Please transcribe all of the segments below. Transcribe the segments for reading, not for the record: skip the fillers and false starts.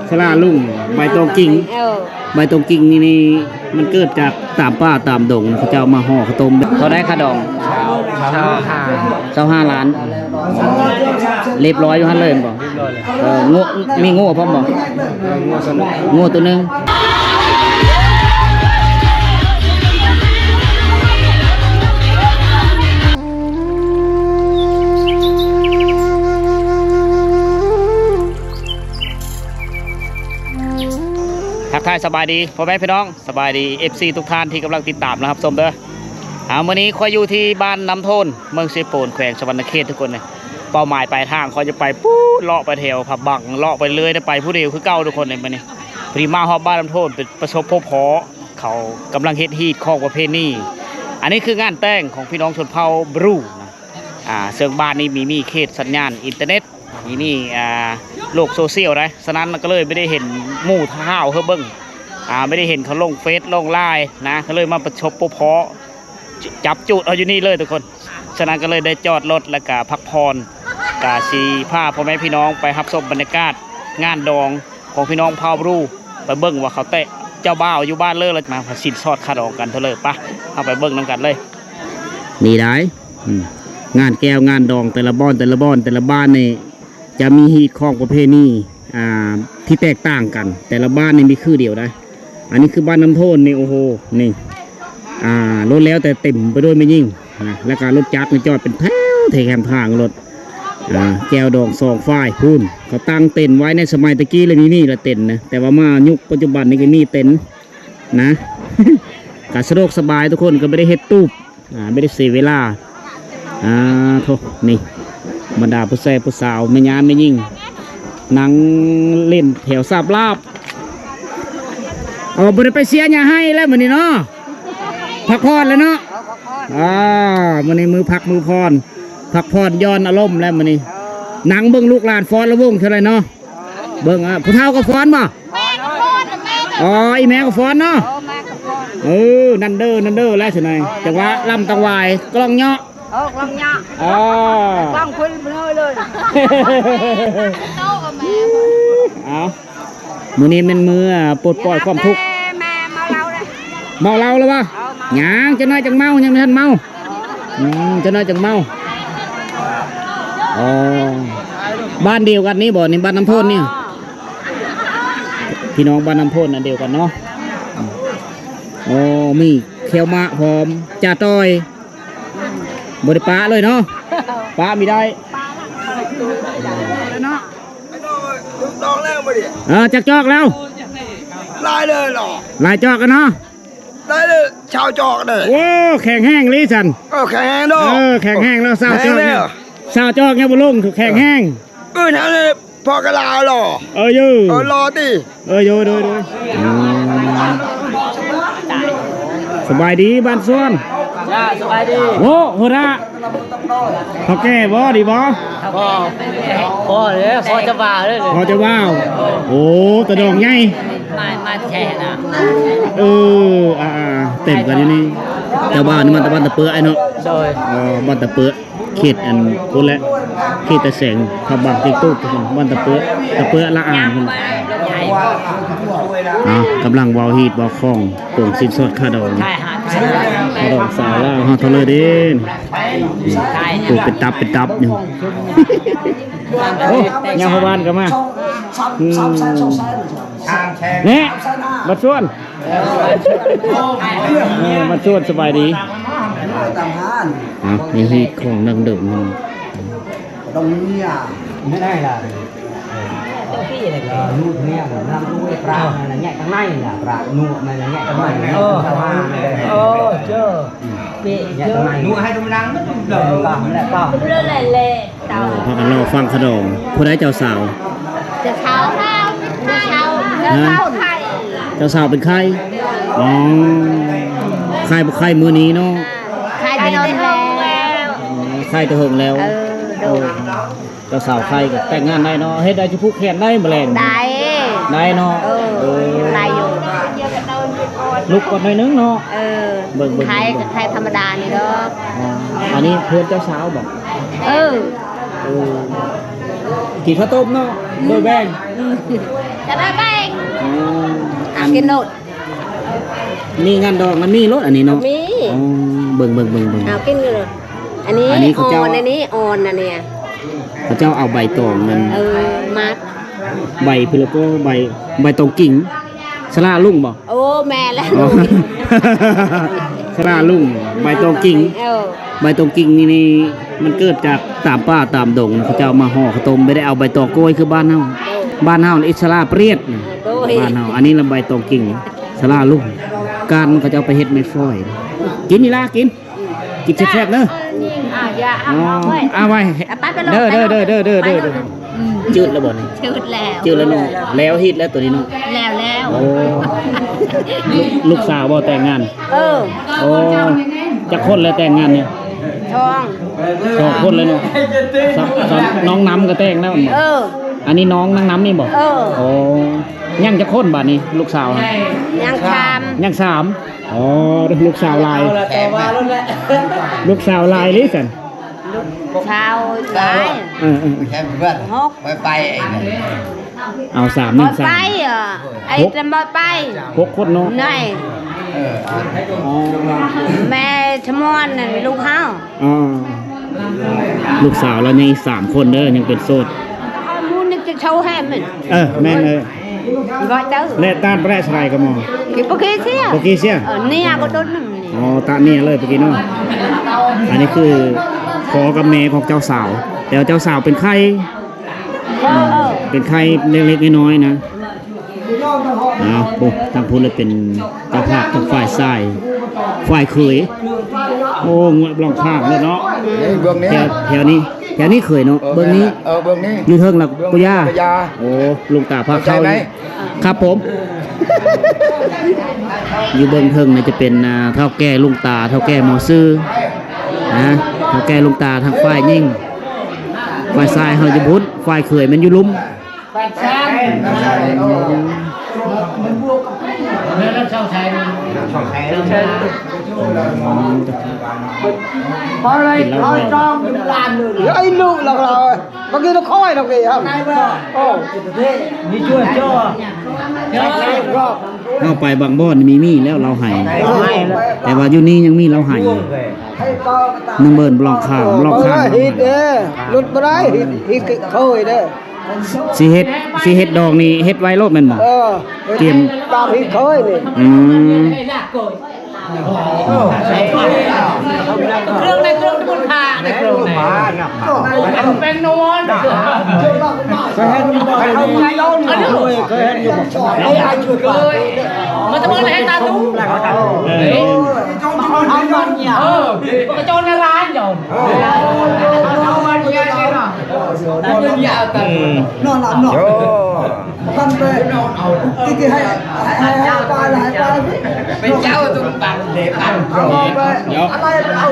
ชลาลุ่งใบตองกิ่งใบตองกิ่งนี่มันเกิดจากตามป่าตามดงเขาจะเอามาห่อข้าวต้มเขาได้ค่าดอง25 ล้านเรียบร้อยอยู่ฮั่นเลยบ่โง่มีโง่พร้อมบ่โง่ตัวนึงทักทายสบายดีพ่อแม่พี่น้องสบายดี FC ทุกท่านที่กำลังติดตามนะครับชมเด้อวันนี้คอยอยู่ที่บ้านน้ำโทนเมืองเชียงโปนแขวงสวรรณเขตทุกคนเลยเป้าหมายปลายทางคอยจะไปปู๊เลาะไปแถวผับบังเลาะไปเลยได้ไปผู้เดียวคือเก้าทุกคนเลยมันนี่พรีมาฮอบบ้านน้ำโทนเป็นประสบพบพอเขากำลังเฮ็ดฮีทของประเพณีอันนี้คืองานแต่งของพี่น้องชนเผ่าบรูเชิงบ้านนี้มีเขตสัญญาณอินเทอร์เน็ตนี่โลกโซเชียลนะฉะนั้นก็เลยไม่ได้เห็นหมู่ท่าวเฮเบิ้งไม่ได้เห็นเขาลงเฟซลงไลน์นะก็เลยมาประชบพบพอจับจุดเอาอยู่นี่เลยทุกคนฉะนั้นก็เลยได้จอดรถแล้วก็พักผ่อนกาชีผ้าพ่อแม่พี่น้องไปรับชมบรรยากาศงานดองของพี่น้องเผ่าบรูไปเบิ้งว่าเขาเตะเจ้าบ่าวอยู่บ้านเลยแล้วมาสินสอดคาดองกันเท่าเลยปะเอาไปเบิ้งน้ำกันเลยนี่ได้งานแก้วงานดองแต่ละบ้านแต่ละบ้านนี่จะมีฮีทของประเพณีที่แตกต่างกันแต่ละบ้านนี่มีคือเดียวได้อันนี้คือบ้านน้ำโทนนี่โอ้โหนี่รถแล้วแต่เต็มไปด้วยไม่ยิ่งนะแล้วก็รถจักรนี่จอดเป็นแถวแถมทางรถแก้วดองซองฝ้ายพูนเขาตั้งเต็นไว้ในสมัยตะกี้เลยนี่ละเต็นนะแต่ว่ามายุคปัจจุบันนี่ก็มีเต็นนะ ก็สะดวกสบายทุกคนก็ไม่ได้เฮ็ดตู้ไม่ได้เสียเวลาโทนี่บรรดาผู้ชายผู้สาวไม่ยานไม่ยิ่งนั่งเล่นแถวสาบลาบบ่ได้ไปเสียหยาให้แล้วมื้อนี้เนาะพักผ่อนแล้วเนาะมื้อนี้มือพักมือพรพักผ่อนย้อนอารมณ์แล้วมื้อนี้หนังเบิ่งลูกหลานฟ้อนละวงเท่าไรเนาะเบิ่งผู้เฒ่าก็ฟ้อนบ่อีแม่ก็ฟ้อนเนาะนั่นเด้อแล้วสิหน่อยจังหวะลำตังวายกล้องเนาะกล้องเนาะกล้องคุยไปเลยโตกับแม่มื้อนี้เป็นมื้อปลดปล่อยความทุกข์แม่เมาเหล้าเลยเมาเหล้าแล้ววะหยังจะน้อยจังเมายังไม่ทันเมาจะน้อยจังเมาบ้านเดียวกันนี่บ่นี่บ้านน้ำโพนนี่พี่น้องบ้านน้ำโพนนั่นเดียวกันเนาะมีเขียวมะพร้อมจ่าต้อยบริปะเลยเนาะปะมีได้เนาะดองแล้วมาดิจักจอกแล้วลายเลยหรอลายจอกกันเนาะได้เลยชาวจอกเลยโอ้แข็งแห้งลิสันแข็งแห้งด้วยแข็งแห้งแล้วสาวจอกเนี่ยสาวจอกเนี่ยบุลุงถูกแข็งแห้งทำเลยพอกระลาหรอยูรอดิยูดูสบายดีบ้านส่วนสบายดีโอ้โหระเขาแก่บ่ดีบ่พอเลยพอจะว่าเลยพอจะว่าโอ้ตะดองใหญ่มาแช่นะเต็มกันนี่เจ้าบ้านนี่มันตะวันตะเปื้อไอ้เนาะโดยบ้านตะเปื้อเขตอันคนละเขตตะแสงขับบังติ๊กตุ๊กบ้านตะเปื้อละอ่างกำลังวาวฮีดวาวคล้องโป่งสินสอดข้าดองข้าดองสาวล่าฮอทะเลเด่นปลูกเป็นตับอยู่โอ้ยาวบ้านกันมาเนี่ยมาชวนสบายดีนี่ฮีดของนังเดิมตรงนี้ไม่ได้ล่ะพี่อะไรกันนูดเนี่ยน้ำด้วยปลาอะไรเงี้ยข้างในล่ะปลานูดอะไรเงี้ยข้างในเจ้าพี่เจ้านูดให้ตรงนั้นก็ต้องเดินก่อนแหละก็เรื่องเล่พากันเราฟังขนมผู้ได้เจ้าสาวเจ้าสาวไทยเจ้าสาวเป็นใครใครมือนี้เนาะใครจะนอนแล้วใครจะหงแล้วเจ้าสาวใครกับแต่งงานได้เนาะเฮ็ดได้จะพูกแขนได้แมลงได้เนาะได้อยู่ลุกก่อนหน่อยนึงเนาะเบิ่งใครธรรมดานี่เนาะอันนี้เพื่อนเจ้าสาวบอกกินข้าวต้มเนาะโดยแบ่ง จะได้แบ่ง อ๋ออัน กินโนด มีงานดอกมันมีรถอันนี้เนาะ มี อ๋อเบิ่ง เอากินกันเลยอันนี้ อันนี้เขา อ่ เจ้า อนอันนี้อ่อนอันเนี้ย พระเจ้าเอาใบตองมัน มัด ใบเพื่อแล้วก็ใบตองกิ่งสลาลุ่งบ่ โอ้แม่แล้ว อ๋อ สลาลุ่งใบตองกิ่ง ใบตองกิ่งนี่มันเกิดจากตามป่าตามดงเขาจะเอามาห่อข้าวต้มไม่ได้เอาใบตองกล้วยคือบ้านเฮาบ้านเฮาอิสลาเปรียดน่ะบ้านเฮาอันนี้ละใบตองกิ่งสลาลุ่งการเขาจะเอาไปเฮ็ดไม่ฟอยกินนี่ล่ะกินแซ่บๆเด้อ อย่า อ๋อ เอาไว้ เอาไว้ ไปไป เด้อจืดแล้วบ่นี่ ชืดแล้ว จืดแล้วเนาะแล้วฮิตแล้วตัวนี้เนาะ แล้ว โอ้ลูกสาวบ่แต่งงาน โอ้จะคนแล้วแต่งงานเนี่ย ทอง สองคนเลยเนาะน้องน้ำก็แต่งแล้วบ่อันนี้น้องน้ำนี่บ่โอ้ยังจะคนบัดนี้ลูกสาวนะ ยังชาม ยังสามอ๋อลูกสาวลายลูกสาวลายลิสัน ชาวสาย แค่เพื่อน หก ไปไอ้นี่ เอาสาม บ่ นั่งสา ไป ม ไอ้จะบ่ไป หกคนเนาะ นี่ อ๋อ แม่ชะมอนน่ะลูกเฮา อ๋อลูกสาวเรายังอีก3 คนเด้อยังเป็นโสด ข้อมูลนี่จะโชว์ให้มัน แม่นเลย บ่เจ้า และต้านแปรสไลก็มอง คิดบ่คิดเสีย โอเคเสีย เนี่ยก็โดนนึงนี่ อ๋อตาเนี่ยเลยเมื่อกี้เนาะอันนี้คือขอกับแม่ของเจ้าสาวแต่เจ้าสาวเป็นไข้เป็นไข้เล็กๆน้อยๆนะปุ๊บทางพูดเลยเป็นเจ้าภาพทางฝ่ายซ้ายฝ่ายเขยโอ้งวดลองข้างเลยเนาะ เบื้องนี้ แถวนี้เขยเนาะเบื้องนี้ เบื้องนี้ อยู่เทิงหลักปุย่า ปุย่า โอ้ลุงตาพาเข้า เข้าใจไหม ครับผม อยู่เบื้องเทิงเนี่ยจะเป็นเท่าแก่ลุงตาเท่าแก่หมอซื้อนะเท่าแก่ลุงตาทางฝ่ายยิ่งฝ่ายซ้ายเฮาจะพุทธฝ่ายเขยมันอยู่ลุ่ม พอเลยเอาจองลานเลย ไอ้ลูกเราบางทีเราค่อยเรากี่ครับโอ้นี่ช่วยจ่อ เอาไปบางบ่อนมีแล้วเราให้แต่ว่าอยู่นี่ยังมีเราให้นึงเบิ่นบล็อกข้างฮิตเด้หลุดบ่ได้ฮิตค่อยเด้ สิเฮ็ดดอกนี่เฮ็ดไว้โลดแม่นบ่เตรียม ตามฮิตค่อยนี่ อืม เครื่องในเครื่องทุนทาในเครื่องในเป็นนวล เคยเห็นบ่เอาไงโดนเคยเห็นอยู่ไอ้ช่วยเลย มันจะมึงเลยตาตุ้ม เอามันเนี่ย กระโจนในร้านหย่อน เอามันเนี่ยนี่เนาะนอนหลับเนาะท่านไปที่ให้ปลาหลายปลาเป็นเจ้าตุ้มปังเด็กปังเอาไปอะไรเอา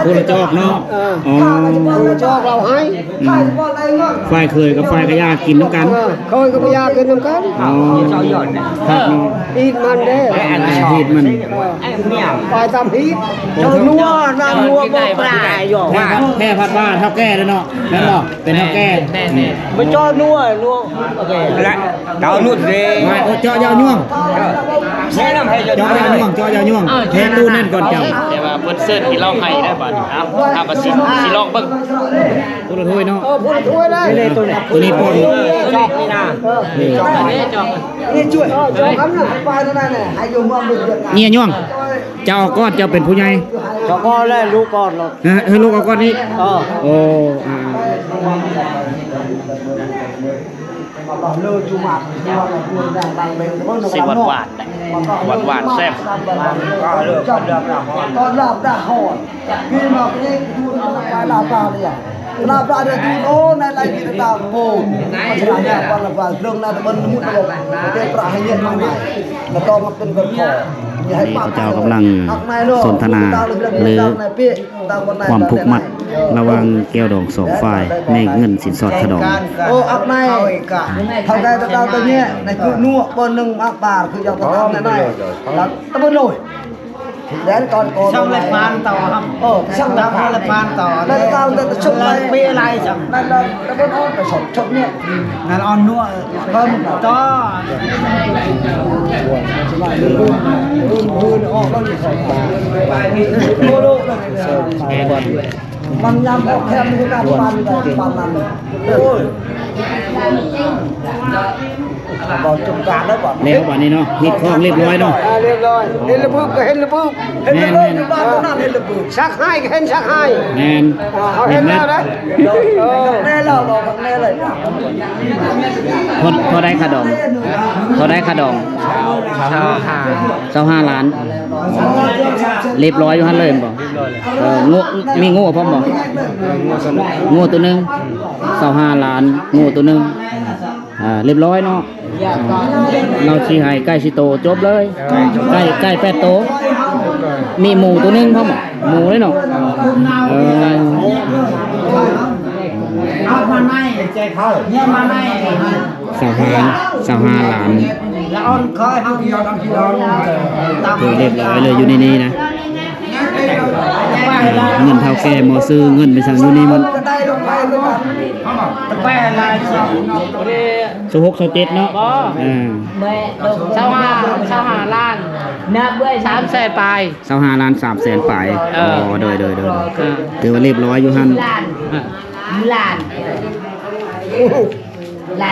ผู้ละจอกเนาะอ๋อ ชอบเราให้ใครก็อะไรเนาะ ฝ่ายเคยกับฝ่ายกระยากินน้ำกัน เคยก็พยากินน้ำกัน อ๋อครับเนาะ อีกมันเด้ ฮีดมัน ปลาตามพีเจ้านัวน้ำนัวบ่ปลาหยอก แค่พัดว่าเท่าแก่เลยเนาะนั่นเนาะเป็นเท่าแก่ ไม่ชอบนัวโอเคและเจ้านุ่นเด้ ไม่โอ้เจาะยาวย่วง แนะนำให้ เจาะยาวย่วงแทนตู้นั่นก่อนเจ้าแต่ว่าเพิ่นเสิร์ชที่เราให้ได้บัดครับถ้าก็สิลองเบิ่งผู้ละถ้วยเนาะ พูดช่วยได้เลยตัวนี้ ตัวนี้ปอน ชอบนี่นะนี่ช่วยกันนะไปนั่นน่ะให้อยู่บ้านดึก เนี่ยย่วงเจ้าเอาก้อนเจ้าเป็นผู้ใหญ่ เจ้าก็แล้วลูกก่อนหรอก ให้ลูกเอาก้อนนี้โอ้อ่า สิหวานหวานหวานแซ่บ ตอนลาบได้หอดพี่มาพี่ดูไปลาบเลยอ่ะลาบได้ดูโอ้ในไรกินตาโป่ฉลาดเนี่ยวันละวันเรื่องนั้นมันมุดระบบเด็กประหารเยอะมากแล้วก็มาเป็นคนขอ นี่พระเจ้ากำลังสนทนาหรือความผูกมัดระหว่างแก้วดองสองฝ่ายในเงินสินสอดขนม โอ้อักในทำได้ตะดาวตัวเนี้ยในคือนัวบนหนึ่งอักบาทคือยาวตะดาวในแล้วตะบนลอย đến con xong lại phán tàu không xong tàu lại phán tàu đây là tao đã chụp lại bia lại xong đây là nó vẫn on phải sống chụp nhé là on nua cơm to bằng nhằm bọc thêm cái cam bàn làm ôi bỏ chụp cả đấy bỏ แล้วบัดนี้เนาะฮิตของเรียบร้อยเนาะ เรียบร้อยเห็นระเบิดก็เห็นระเบิดเห็นระเบิดอยู่บ้านก็นั่นเห็นระเบิดชักให้ก็เห็นชักให้ แม่น เอาเห็นแล้วนะแน่เราบอกแน่เลย พอได้ค่าดองพอได้ค่าดอง25ล้านเรียบร้อยอยู่หั่นเลยบ่งูมีงูพร้อมบ่งูตัวนึง25ล้านงูตัวนึงเรียบร้อยเนาะเราสิให้ใกล้สิโตจบเลยใกล้8โตมีหมูตัวนึงพร้อมบ่หมูเลยเนาะเอามาในใจเขาเนี่ยมาใน25ล้าน แล้วออนเคยเขาที่เราทำที่เราตาม คือเรียบร้อยเลยอยู่ในนี้นะเงินเท่าแก่หมอซื้อเงินไปสั่งอยู่นี่มัน ก็ได้ลงไปเลยครับ ตะแปะลายสอง สุหกสุเจ็ดเนาะเช่าหาล้านเนื้อเบื่อ300,000ปลาย 25ล้าน300,000ปลายโดยถือว่าเรียบร้อยอยู่หั่น ล้า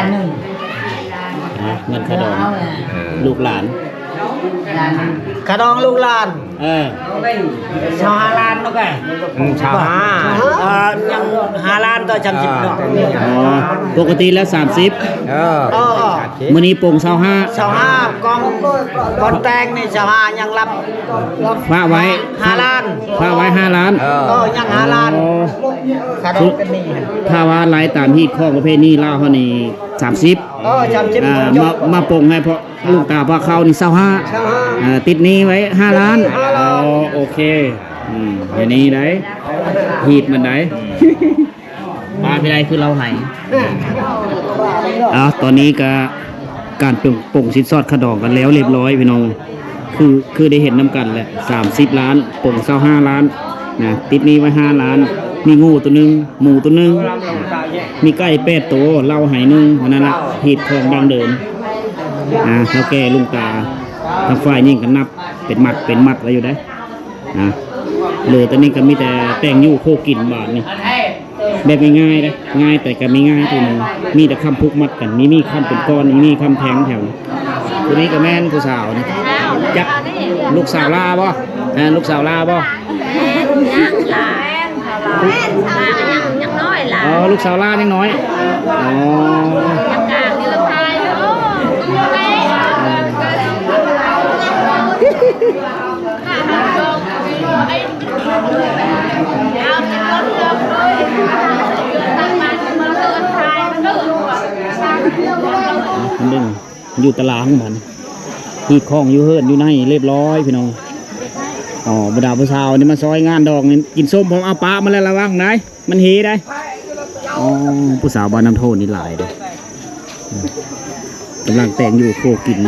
นหนึ่ง เงินค่าดองลูกหลาน กระดองลูกหลาน ชาวล้านเนาะแก ชาวยัง5 ล้านต่อจำ10เนาะ ปกติแล้ว30มื้อนี้โป่ง25 ชาว5กองบอลแตงนี่ชาว5ยังรับ ฝากไว้ 5 ล้าน ฝากไว้5ล้าน ยัง5 ล้านกระดองเป็นนี่ ถ้าว่าไล่ตามฮีตข้อประเภทนี้ลาวเฮานี่30จำ10 มาโป่งให้เพราะลูกตาพาเข้านี่25ติดหนี้ไว้5ล้านโอเคอย่างนี้ได้ฮีตมันได้มาไปได้คือเราให้ตอนนี้ก็การโป่งสินสอดขดองกันแล้วเรียบร้อยพี่น้องคือได้เห็นน้ำกันแหละ30ล้านโป่ง25ล้านนะติดหนี้ไว้5ล้านมีงูตัวนึงหมูตัวนึงมีไก่8ตัวเหล้าไหนึงวันนั้นละฮีตของดังเดิมเท่าแก่ลุงตาทางฝ่ายยิ่งกันนับเป็นมัดไว้อยู่ได้เหลือตอนนี้ก็มีแต่แต่งยู่โคกินบาทนี่แบบง่ายๆนะง่ายแต่ก็ไม่ง่ายตัวนึงมีแต่คำพุกมัดกันมีคำเป็นก้อนมีคำแทงแถวตัวนี้ก็แม่นผู้สาวนี่จักลูกสาวลาบ่ลูกสาวลาบ่ยังน้อยล่ะ ลูกสาวลายังน้อยยังกลางนี่ละทายโอ้ดึงอยู่ตลาดของมันที่คล้องอยู่เฮิร์นอยู่ในเรียบร้อยพี่น้องบรรดาผู้สาวนี่มาซอยงานดอกนี่กินส้มผมเอาปลามาแล้วระวังไหนมันเฮได้ผู้สาวบ้านน้ำโทนนี่หลายเลยกำลังแต่งอยู่โคกิน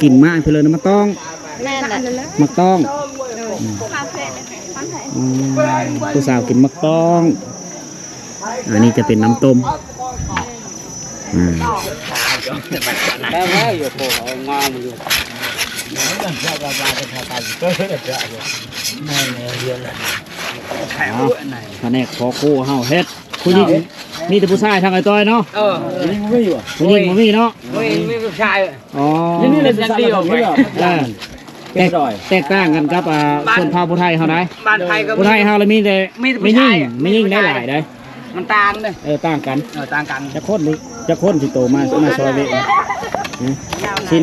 กินมากไปเลยนะมาต้องมักต้องผู้สาวกินมักต้องอันนี้จะเป็นน้ำต้มแล้วอยู่โผล่งามอยู่แผนกขอคู่เฮาเฮ็ดผู้หญิงนี่แต่ผู้ชายทางไอ้ต้อยเนาะผู้หญิงมันมีเนาะมีผู้ชายนี่เลยจะดีออกไปแตกต่างกันกับคนเผ่าผู้ไทยเฮาได้บ้านไทยก็ผู้ไทยเฮาเลยมีแต่ไม่ยิ่งได้หลายได้มันต่างเลยต่างกัน จะคนสิโตมาซอยเวชิ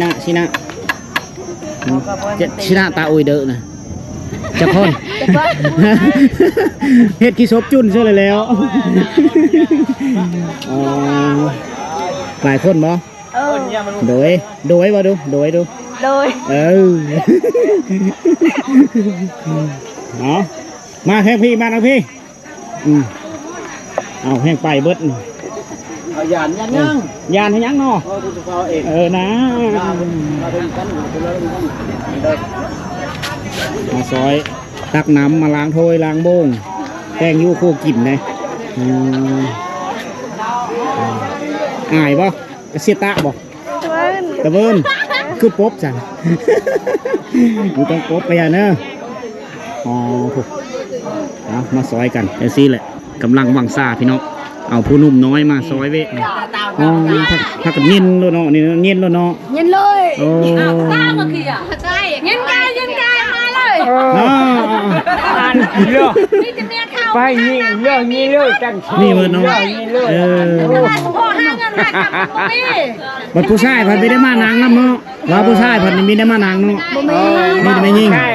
นะตาอุยเด้อนะจะคนเฮ็ดขี้ซบจุ่นเชื่อเลยแล้วหลายคนบ่โดยบ่ดูโดยมาแห้งพี่มาทางพี่เอาแห้งไปเบิดยานให้ยังเนาะนะ มาซอยตักน้ำมาล้างถ้วยล้างโบ้งแป้งยูคู่กินนะอายบ่เสียตะบ่ตะเบิ้นคือป๊บจังอยู่ต้องป๊บไปอ่ะเนอะอ๋อถูกเอามาซอยกันเดี๋ยวซี่แหละกำลังวังซาพี่น้องเอาผู้หนุ่มน้อยมาซอยเว้ยอ๋อถ้ากันเย็นแล้วเนาะนี่เย็นแล้วเนาะ เย็นเลย โอ้ ข้าวมาขี้อ่ะใช่เย็นกายมาเลย อันเรื่อง นี่จะเมียเข้า ไปนี่เรื่องนี้เรื่องจัง นี่เบิดเนาะเออ พ่อห้าเงินห้าคำนี่ บัดผู้ชายเพันไม่ได้มานางน้ำเนาะว่าผู้ชายเพันมีได้มานางเนาะนี่จะไม่ยิง ใช่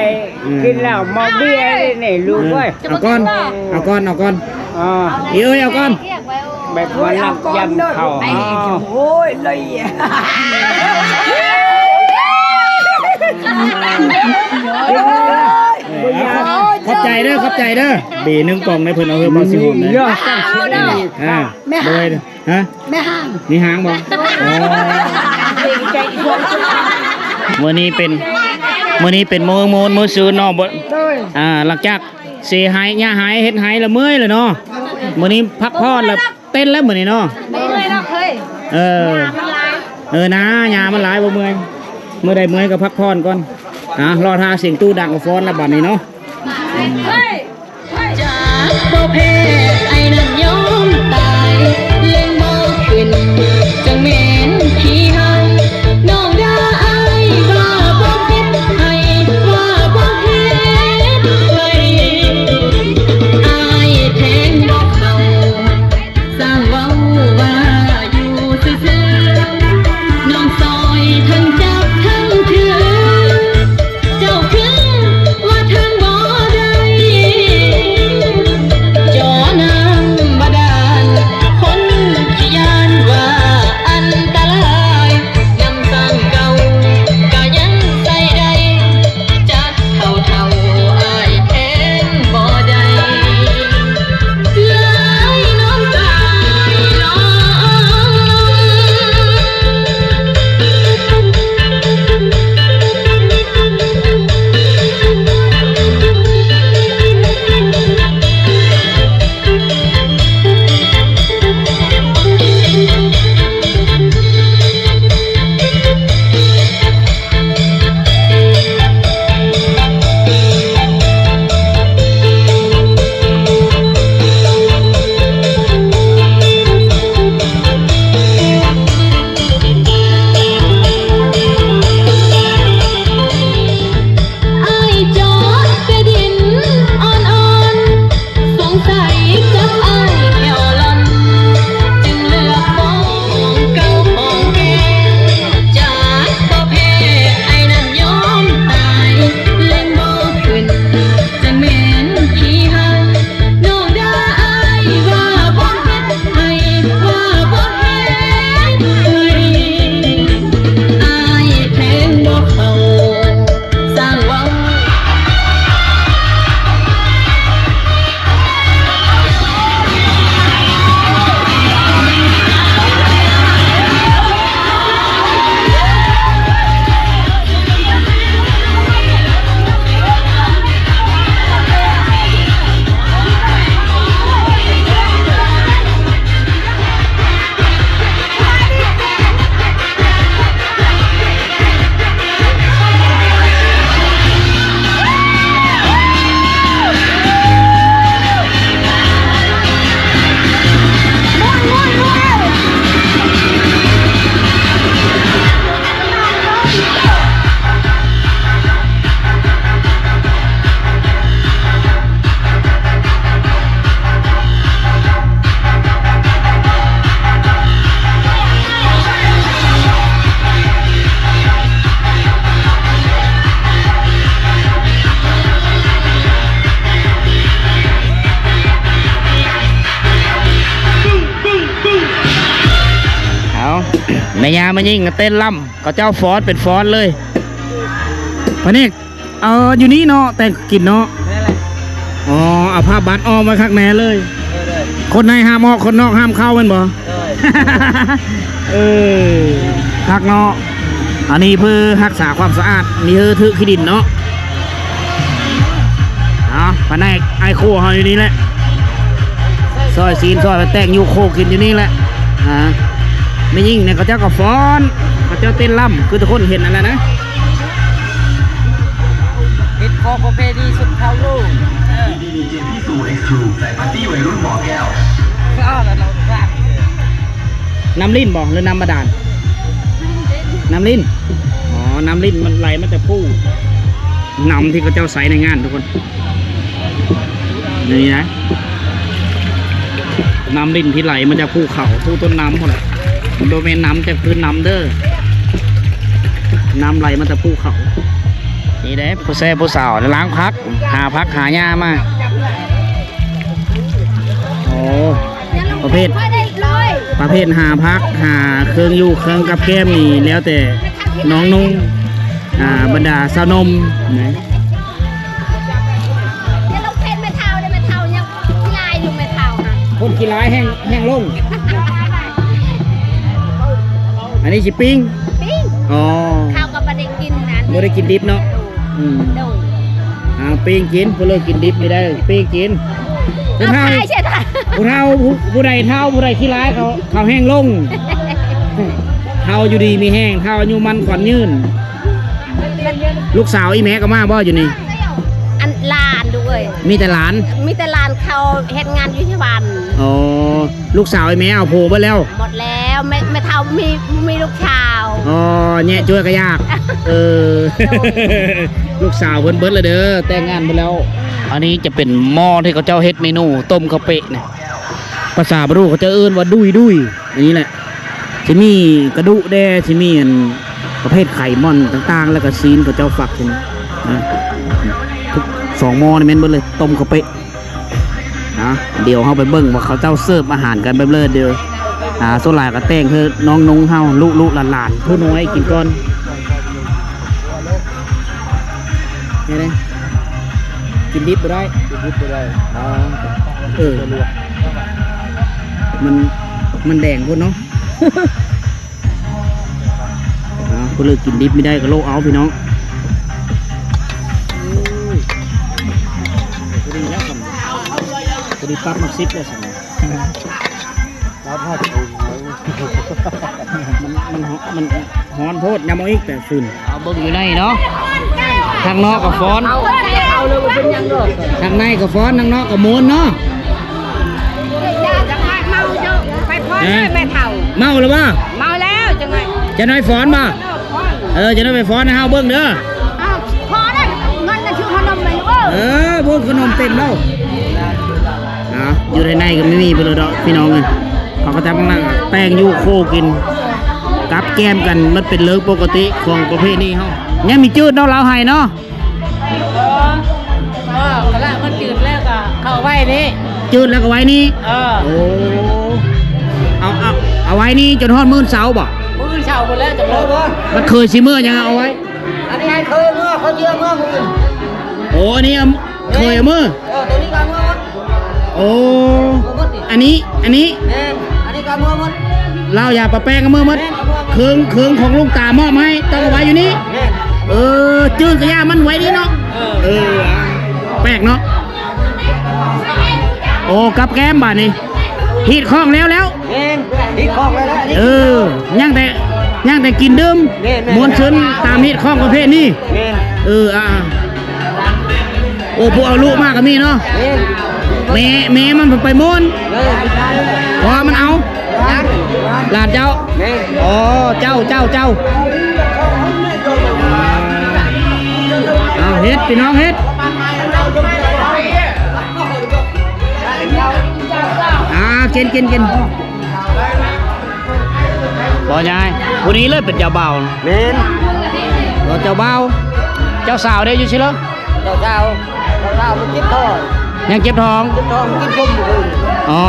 กินแล้วมาเบี้ยนี่รู้ไว้ เอาก้อนเอาก้อนเอาก้อน อ๋อ เอ้ยเอาก้อน แบบว่ารับยำเขาอ๋อ โอ้ยเลยขอบใจเด้อขอบใจเด้อบีหนึ่งกล่องในเพิ่นเอาเพิ่มมาสิหอมเลย เรื่องจังสี โดยฮะ แม่ห้าง มีหางบ่มื้อนี้เป็นมื้อซื้อเนาะบ่หลังจากเสียหายหญ้าหายเฮ็ดหายละเมื่อยเลยเนาะมื้อนี้พักผ่อนแล้วเต้นแล้วมื้อนี้เนาะ ไม่เลยนะเคย นะหญ้ามันหลายบ่เมื่อยมื้อใดเมื่อยก็พักผ่อนก่อนรอท่าเสียงตู้ดังกับฟ้อนแล้วบัดนี้เนาะ จากบ่เพไอ้นั่นยอมตายเล่งบ่ขึ้นจังแม่นขี้เฮาน้องด่าอ้ายว่าบ่เฮ็ดให้ว่าบ่เฮ็ดให้อ้ายแทงบ่เข้าสร้างเว้าว่าอยู่ซื่อๆน้องซอยทั้งจับทั้งถือเจ้าคือว่าทั้งบ่ได้ จอน้ำบาดาลคนขี้ยานว่าอันตรายยำสร้างเก่าก็ยังใส่ได้จักเท่าอายแทนบ่ได้หลายน้ำตาลองอายจอดแต่ดินอ่อนๆสงสัยกับอายแถวลำจึงเลือกมองเก่าของแกจากบ่แพ้ไอ้นั่นยอมตายเล่นบ่ขึ้นจังแม่นขี้เฮาน้องด่าอายว่าบ่เฮ็ดให้ว่าบ่เฮ็ดให้อายแทงบ่เข้าสร้างเว้า แม่ยามายิงก็เต้นล่ำก็เจ้าฟอนเป็นฟอนเลยพะนี่อยู่นี่เนาะแต่งกินเนาะอ๋อเอาผ้าบัตรออกมาคักแน่เลย คนในห้ามออกคนนอกห้ามเข้ามันบ่เออคักเนาะอันนี้เพื่อรักษาความสะอาดนี่คือถือขี้ดินเนาะ ผนกไอโคเฮาอยู่นี่แหละซอยซีนซอยไปแต่งยูโคกินอยู่นี่แหละไม่ยิ่งเนี่ยเขาเจ้าก็ฟ้อนเขาเจ้าเต้นล่ำคือทุกคนเห็นอะไรนะ เฮ็ดของประเพณีสุดเท่าลูก น้ำลิ้นบอกหรือน้ำบาดาลน้ำลิ้นอ๋อน้ำลิ้นมันไหลมันจะพู่น้ำที่เขาเจ้าใส่ในงานทุกคนนี่นะน้ำลิ้นที่ไหลมันจะพู่เขาพู่ต้นน้ำหมดเลยโดยเมนน้ำจะพื้นน้ำเด้อน้ำไหลมันจะพู่เขานี่เด้ผู้แซ่ผู้สาวล้างพักหาพักหาหญ้ามาโอ้ประเภทหาพักหาเครื่องอยู่เครื่องกับแก้มนี่แล้วแต่น้องนุ่งบรรดาสาวนมนะ จะลงเพนไม่เท่าได้ไม่เท่ายังลายอยู่ไม่เท่าค่ะ คนกีฬาแห้งลงอันนี้ชิปิ้ง ปิ้ง อ๋อ ข้าวกับบันไดกินนั้น ไม่ได้กินดิบเนาะปิ้งกินผู้เลิกกินดิบไม่ได้ปิ้งกินผู้เท่าผู้ใดเท่าผู้ใดขี้ร้ายเขาแห้งลงเท่าอยู่ดีมีแห้งเท่าอายุมันขวัญยืนลูกสาวอีแม่ก็มาบ่อยู่นี่ อันลานด้วย มีแต่หลาน มีแต่ลานเขาเฮ็ดงานอยู่ที่วัน อ๋อลูกสาวไอ้แม่เอาโผล่ไปแล้ว หมดแล้วไม่เท่ามีลูกชาว อ๋อแง่ช่วยก็ยากลูกสาวเพิ่นเบิดเลยเด้อแต่งงานไปแล้วอันนี้จะเป็นหม้อที่เขาเจ้าเฮ็ดเมนูต้มข้าวเปะเนี่ยภาษาบรูเขาจะเอิ้นว่าดุยอันนี้แหละจะมีกระดูกแด้จะมีประเภทไข่ม่อนต่างๆแล้วก็ซีนเขาเจ้าฝักใช่ไหมทุก2หม้อนี่แม่นเบิดเลยต้มข้าวเปะเดี๋ยวเขาไปเบิ่งว่าเขาเจ้าเสิร์ฟอาหารกันแบบเลิศเดียวโซลาก็แต่งคือน้องนงเฮาลูกหลานผู้น้อยกินก่อนนี่เลยกินดิบไปได้มันแดงพุ่นเนาะก็เลยกินดิบไม่ได้ก็โลเอาพี่น้องพอดีปั๊บมาซิปเลยสิแล้วทอดมันฮ้อนโพดยำเอาอีกแต่ฝุ่นเอาเบิ่งอยู่ในเนาะทางนอกกับฟ้อนทางในกับฟ้อนทางนอกกับม้วนเนาะเมาเยอะไปพอไม่เท่า เมาหรือเปล่า เมาแล้วจังไง จะน้อยฟ้อนป่ะจะน้อยไปฟ้อนนะฮะเบิ่งเด้อ พอได้เงินจะชื่อขนมเลยลูก พวกขนมเต็มแล้วอยู่ในก็ไม่มีไปเลยดอกพี่น้องเลยเขาก็จะมาแป้งยูโคกินกับแก้มกันมันเป็นเรื่องปกติของประเภทนี้เขาเนี่ยมีจืดเนาะเราให้เนาะก็ละมันจืดแล้วก็เข้าไว้นี่ จืดแล้วก็ไว้นี่โอ้เอาไว้นี่จนทอดมื้อเช้าบ่มื้อเช้าหมดแล้วจะลบ มันเคยชิมื้อยังเอาไว้ อันนี้เคยมื้อเขาเชื่อมื้อมื้อ โอ้อันนี้เคยมื้อตัวนี้ก็มื้อโอ้อันนี้อันนี้ก็มื้อหมด เราอย่าปะแป้งกับมือมัดเครื่องของลุงตามอบให้ต้องเอาไว้อยู่นี่จืดกระยามันไว้นี่เนาะแปลกเนาะโอ้กับแก้มบ่านี่ฮีดคล้องแล้วฮีดคล้องแล้วย่างแต่กินดื่มม้วนชนตามฮีดคล้องประเภทนี้โอ้พวกเอาลูกมากกับมีเนาะแม่มันไปม้วนพอมันเอาหลานเจ้าอ๋อเจ้าเอาเฮ็ดพี่น้องเฮ็ดกินบ่ยายวันนี้เลยเป็นเจ้าบ่าวเมนเจ้าบ่าวเจ้าสาวได้อยู่ใช่เหรอเจ้ามันเจ็บท้องยังเจ็บท้องกินส้มอยู่อ๋อ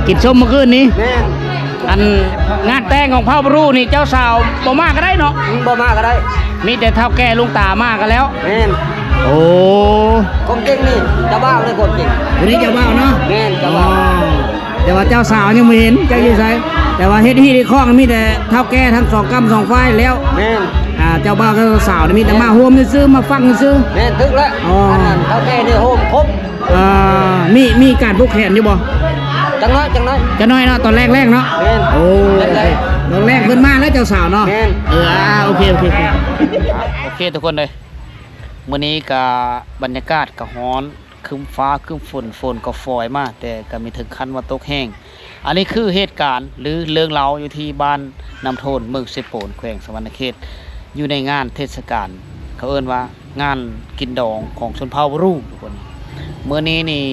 กินส้มเมื่อคืนนี้แม่อันงานแต่งของพ่อบรูนี่เจ้าสาวบ่มากก็ได้เนาะบ่มากก็ได้มีแต่เท่าแก่ลุงตามากกันแล้วแม่นโอ้คนเก่งนี่เจ้าบ่าวเลยคนเก่งวันนี้เจ้าบ่าวเนาะแม่นเจ้าบ่าวแต่ว่าเจ้าสาวยังไม่เห็นเจ้าอยู่ไสแต่ว่าเฮ็ดที่ในคลองมีแต่เท่าแก่ทั้ง2 กำ 2 ฝ่ายแล้วแม่น เจ้าบ่าวกับสาวนี่มีแต่มาร่วมซื้อมาฟังซื้อ แม่นทึกแล้ว อ๋ออั นนั้นเท่าแก่นี่โฮมครบ มีการผูกแขนอยู่บ่ จังน้อย จะน้อยเนาะตอนแรกเนาะ แม่น โอ้ตอนแรกเพิ่นมาแล้วเจ้าสาวเนาะ แม่น โอเคโอเคทุกคนเลยมื้อนี้ก็บรรยากาศก็ร้อนครึ้มฟ้าครึ้มฝนก็ฟอยมาแต่ก็มีถึงขั้นว่าตกแห้งอันนี้คือเหตุการณ์หรือเรื่องเล่าอยู่ที่บ้านน้ำโทนเมืองเซโปนแขวงสวรรณเขตอยู่ในงานเทศกาลเขาเอิ้นว่างานกินดองของชนเผ่าบรูทุกคนมื้อนี้นี่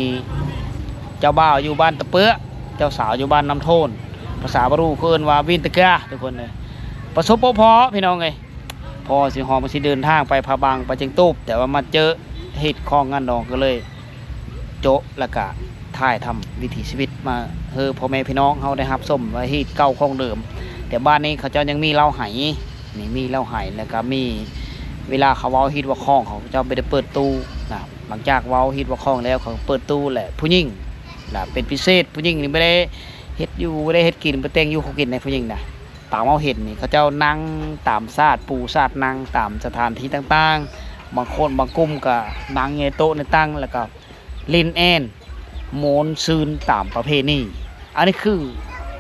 เจ้าบ่าวอยู่บ้านตะเปื้อเจ้าสาวอยู่บ้านน้ำโทนภาษาบรูเขาเอิ้นว่าวินตะกะทุกคนเลยประสบพอพี่น้องไงพอสิหอมสิเดินทางไปพาบางไปเจียงตูบแต่ว่ามาเจอเหตุข้องงานดองก็เลยโจะและกะถ่ายทำวิถีชีวิตมาพ่อแม่พี่น้องเขาได้รับส้มไว้เหตุเก่าของเดิมแต่บ้านนี้เขาเจ้ายังมีเหล้าไหนี่มีเหล้าไหแล้วก็มีเวลาเขาเว้าฮิตว่าคล้องเขาเจ้าไปได้เปิดตู้นะหลังจากเว้าฮิตว่าคล้องแล้วเขาเปิดตู้แหละผู้หญิงนะเป็นพิเศษผู้หญิงนี่ไม่ได้เฮ็ดอยู่ไม่ได้เฮ็ดกินไปแต่งอยู่เขากินในผู้หญิงนะตามเอาเห็นนี่เขาเจ้านั่งตามศาสตร์ปูศาสตร์นั่งตามสถานที่ต่างๆบางคนบางกลุ่มก็นั่งในโต๊ะในตั้งแล้วก็ลินแอนโมนซืนตามประเพณีอันนี้คือ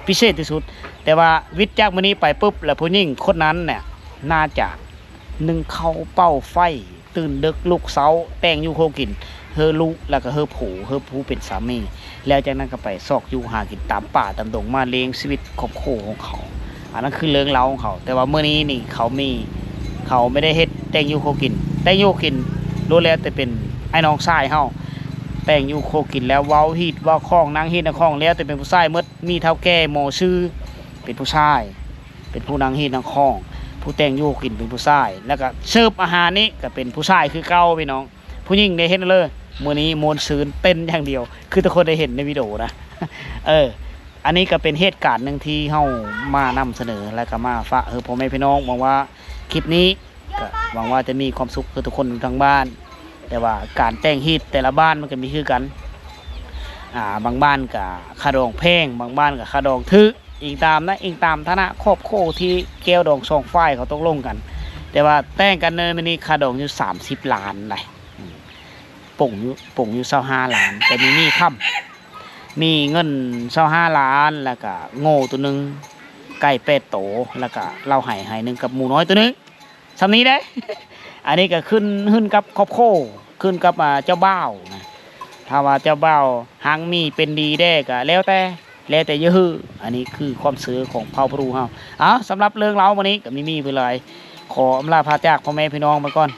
พิเศษที่สุดแต่ว่าวิทย์จากมื้อนี้ไปปุ๊บแล้วผู้หญิงคนนั้นเนี่ยน่าจะนึ่งเข้าเป้าไฟตื่นดึกลุกเสาแต่งอยู่โคกินเฮอลูกแล้วก็เฮอผู้เป็นสามีแล้วจากนั้นก็ไปซอกอยู่หากินตามป่าตามดงมาเลี้ยงชีวิตครอบครัวของเขาอันนั้นคือเรื่องเล่าของเขาแต่ว่าเมื่อนี้นี่เขาไม่ได้เฮ็ดแต่งอยู่โคกินแต่งอยู่กินรู้แล้วแต่เป็นไอ้น้องชายเฮาแต่งอยู่โคกินแล้วเว้าฮีดว่าคล้องนางฮีดนางคล้องแล้วแต่เป็นผู้ชายหมดมีเท่าแก่โมชื่อเป็นผู้ชายเป็นผู้นางฮีดนางคล้องผู้แต่งอยู่กินเป็นผู้ชายแล้วก็เสิร์ฟอาหารนี้ก็เป็นผู้ชายคือเก่าพี่น้องผู้หญิงได้เห็นเลยมื้อนี้มวนซืนเต้นอย่างเดียวคือทุกคนได้เห็นในวิดีโอนะ อันนี้ก็เป็นเหตุการณ์หนึ่งที่เฮามานำเสนอและก็มาฝากพ่อแม่พี่น้องหวังว่าคลิปนี้ก็หวังว่าจะมีความสุขกับทุกคนทางบ้านแต่ว่าการแต่งฮีตแต่ละบ้านมันก็มีคือกันบางบ้านก็ค่าดองแพงบางบ้านก็ค่าดองทึกอิงตามฐานะครอบครัวที่แก้วดอง2ฝ่ายเขาตกลงกันแต่ว่าแต่งกันในมื้อนี้ค่าดองอยู่30 ล้านเลยป่งอยู่25 ล้านแต่มีค่ำมีเงิน25 ล้านแล้วก็โง่ตัวนึงไก่เป็ดโตแล้วก็เหล้าไหนึงกับหมูน้อยตัวนึงสำนี้ได้ อันนี้ก็ขึ้นกับครอบครัวขึ้นกับเจ้าบ่าวนะถ้าว่าเจ้าบ่าวหางมีเป็นดีได้ก็แล้วแต่ยื้ออันนี้คือความเสือของเผ่าพรูเฮาสำหรับเรื่องเล่าวันนี้ก็มีไปเลยขออำลาพาจากพ่อแม่พี่น้องไปก่อน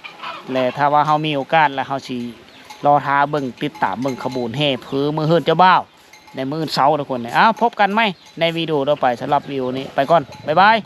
และถ้าว่าเฮามีโอกาสแล้วเฮาสิรอท้าเบิ่งติดตามเบิ่งขบวนแห่เพื่อมือเฮือนเจ้าบ่าวในมื้อเช้าทุกคนพบกันไหมในวิดีโอต่อไปสำหรับวิดีโอนี้ไปก่อนบ๊ายบาย